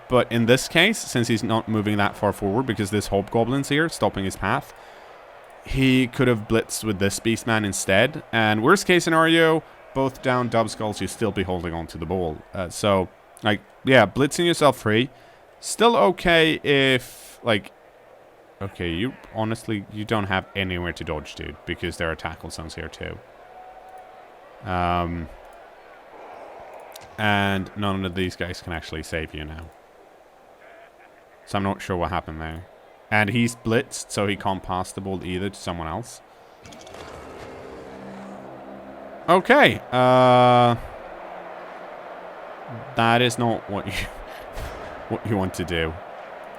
But in this case, since he's not moving that far forward because this hobgoblin's here, stopping his path, he could have blitzed with this beastman instead. And worst case scenario, both down dub skulls, you'd still be holding on to the ball. So, like, yeah, blitzing yourself free. Still okay if, like, okay, you honestly, you don't have anywhere to dodge, dude, because there are tackle zones here too. And none of these guys can actually save you now. So I'm not sure what happened there. And he's blitzed, so he can't pass the ball either to someone else. Okay. That is not what you want to do.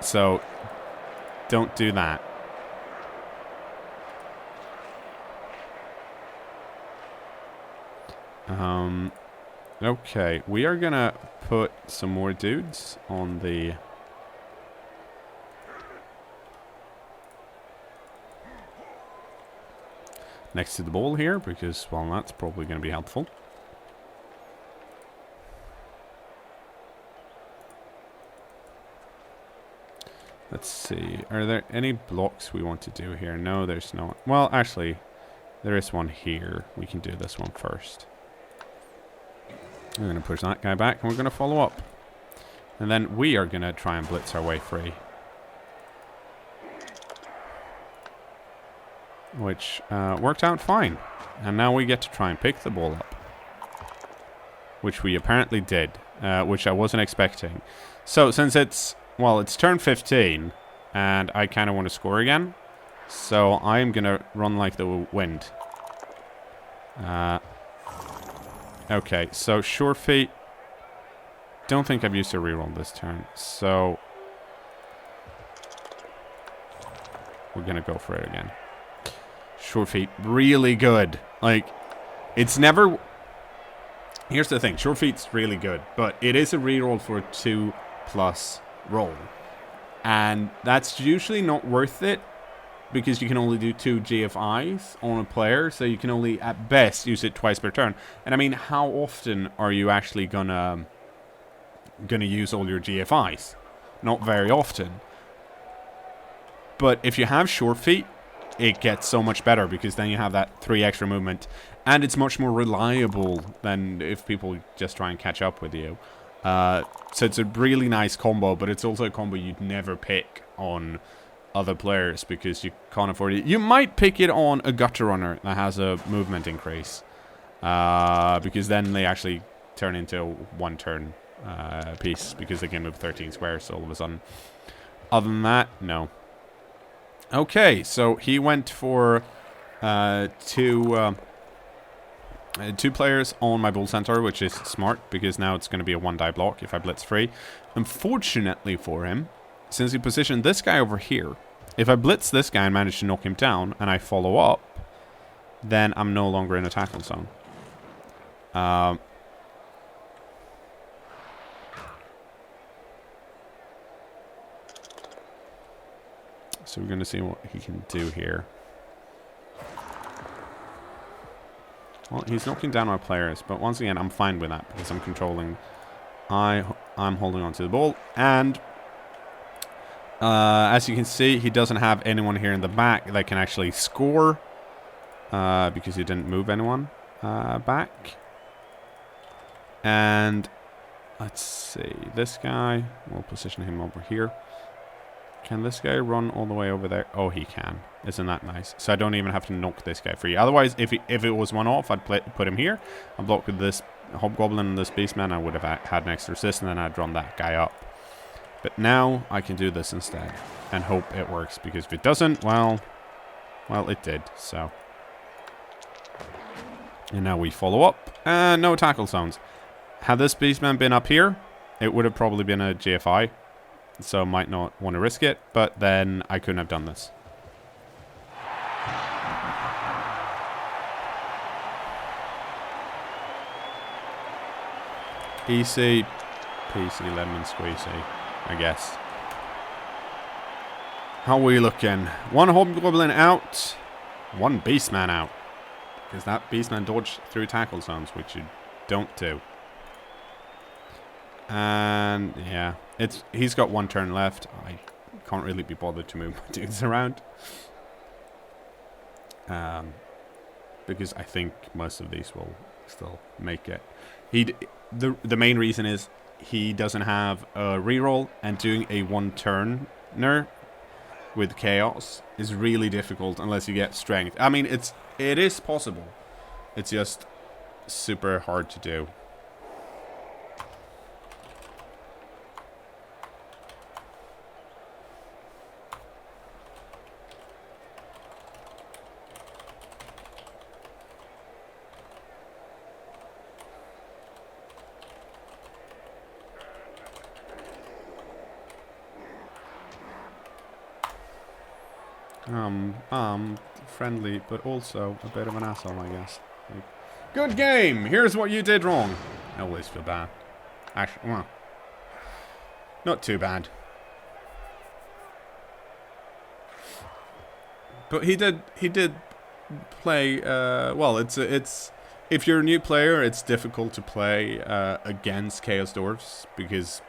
So don't do that. Okay, we are gonna put some more dudes on the next to the ball here, because, well, that's probably going to be helpful. Let's see. Are there any blocks we want to do here? No, there's not. Well, actually, there is one here. We can do this one first. We're going to push that guy back, and we're going to follow up. And then we are going to try and blitz our way free. Which worked out fine. And now we get to try and pick the ball up. Which we apparently did. Which I wasn't expecting. So since it's, well, it's turn 15. And I kind of want to score again. So I'm going to run like the wind. Okay, so sure feet. Don't think I've used a reroll this turn. So we're going to go for it again. Sure feet, really good. Like, it's never... Here's the thing, sure feet's really good, but it is a reroll for a 2+ roll. And that's usually not worth it, because you can only do 2 GFIs on a player, so you can only, at best, use it twice per turn. And I mean, how often are you actually gonna use all your GFIs? Not very often. But if you have sure feet, it gets so much better, because then you have that 3 extra movement, and it's much more reliable than if people just try and catch up with you. So it's a really nice combo, but it's also a combo you'd never pick on other players because you can't afford it. You might pick it on a gutter runner that has a movement increase, because then they actually turn into 1 turn piece, because they can move 13 squares all of a sudden. Other than that, no. Okay, so he went for two players on my Bull Centaur, which is smart, because now it's going to be a 1-die block if I blitz free. Unfortunately for him, since he positioned this guy over here, if I blitz this guy and manage to knock him down, and I follow up, then I'm no longer in a tackle zone. So we're going to see what he can do here. Well, he's knocking down my players, but once again, I'm fine with that because I'm controlling. I'm holding on to the ball, and as you can see, he doesn't have anyone here in the back that can actually score because he didn't move anyone back. And let's see, this guy, we'll position him over here. Can this guy run all the way over there? Oh, he can. Isn't that nice? So I don't even have to knock this guy free. Otherwise, if it was one off, I'd put him here. I'd block with this Hobgoblin and this Beastman. I would have had an extra assist, and then I'd run that guy up. But now I can do this instead and hope it works, because if it doesn't, well, it did. So, and now we follow up. No tackle zones. Had this Beastman been up here, it would have probably been a GFI. So might not want to risk it, but then I couldn't have done this. Easy peasy lemon squeezy, I guess. How are we looking? One Hobgoblin out, one Beastman out. Because that Beastman dodged through tackle zones, which you don't do. And yeah, he's got one turn left. I can't really be bothered to move my dudes around. Because I think most of these will still make it. The main reason is he doesn't have a reroll, and doing a one-turner with chaos is really difficult unless you get strength. I mean, it is possible. It's just super hard to do. Friendly, but also a bit of an asshole, I guess. Like, good game! Here's what you did wrong. I always feel bad. Actually, well, not too bad. But he did play, well, it's if you're a new player, it's difficult to play against Chaos Dwarfs, because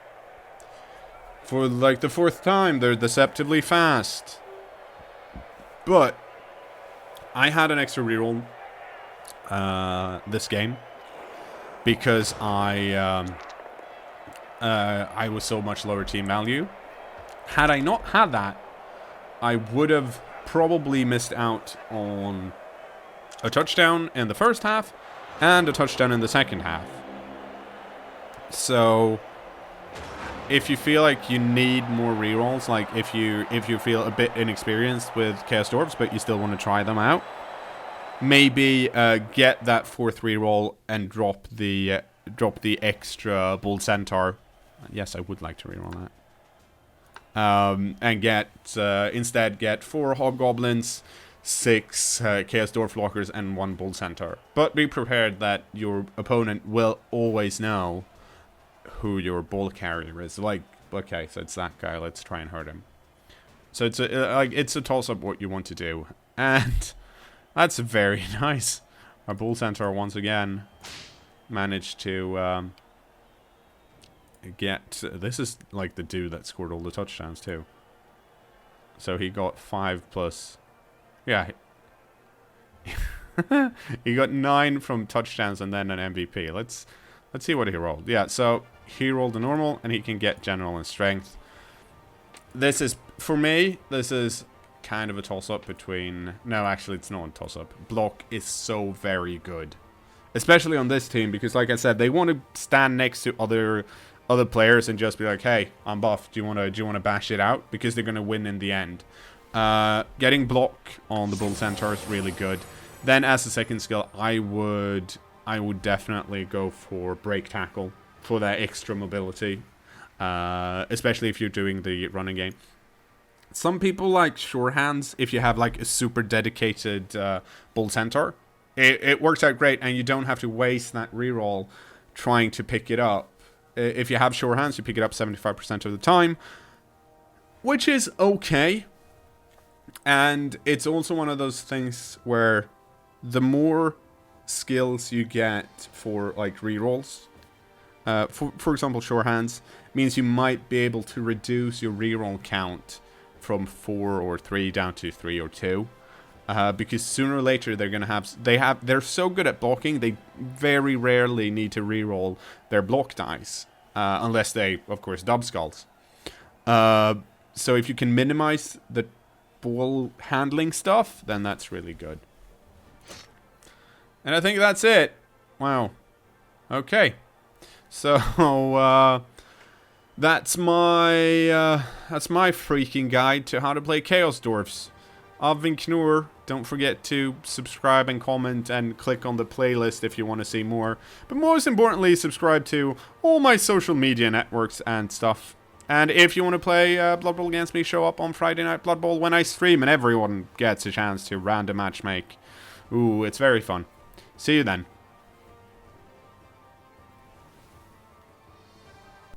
for like the 4th time, they're deceptively fast. But I had an extra reroll this game because I was so much lower team value. Had I not had that, I would have probably missed out on a touchdown in the first half and a touchdown in the second half. So if you feel like you need more rerolls, like if you feel a bit inexperienced with Chaos Dwarfs but you still want to try them out, maybe get that 4th reroll and drop the extra Bull Centaur. Yes, I would like to reroll that. And instead get 4 Hobgoblins, 6 Chaos Dwarf Lockers, and 1 Bull Centaur. But be prepared that your opponent will always know who your ball carrier is. Like, okay, so it's that guy, let's try and hurt him. So it's a toss-up what you want to do. And that's very nice. Our Bull Centaur once again managed to get... This is like the dude that scored all the touchdowns too. So he got 5 plus... Yeah. He got 9 from touchdowns and then an MVP. Let's see what he rolled. Yeah, so he rolled a normal, and he can get general and strength. This is, for me, this is kind of a toss-up between... No, actually, it's not a toss-up. Block is so very good. Especially on this team, because like I said, they want to stand next to other players and just be like, hey, I'm buff. Do you want to bash it out? Because they're going to win in the end. Getting block on the Bull Centaur is really good. Then as a second skill, I would definitely go for break tackle for that extra mobility, especially if you're doing the running game. Some people like sure hands if you have like a super dedicated Bull Centaur. It works out great, and you don't have to waste that reroll trying to pick it up. If you have sure hands, you pick it up 75% of the time, which is okay. And it's also one of those things where the more skills you get for like rerolls, for example, sure hands, means you might be able to reduce your reroll count from 4 or 3 down to 3 or 2. Because sooner or later they're gonna they're so good at blocking, they very rarely need to reroll their block dice, unless they, of course, dub skulls. So if you can minimize the ball handling stuff, then that's really good. And I think that's it. Wow. Okay. So that's my freaking guide to how to play Chaos Dwarfs. I've been kKnoor. Don't forget to subscribe and comment and click on the playlist if you want to see more. But most importantly, subscribe to all my social media networks and stuff. And if you want to play Blood Bowl against me, show up on Friday Night Blood Bowl when I stream and everyone gets a chance to random matchmake. Ooh, it's very fun. See you then.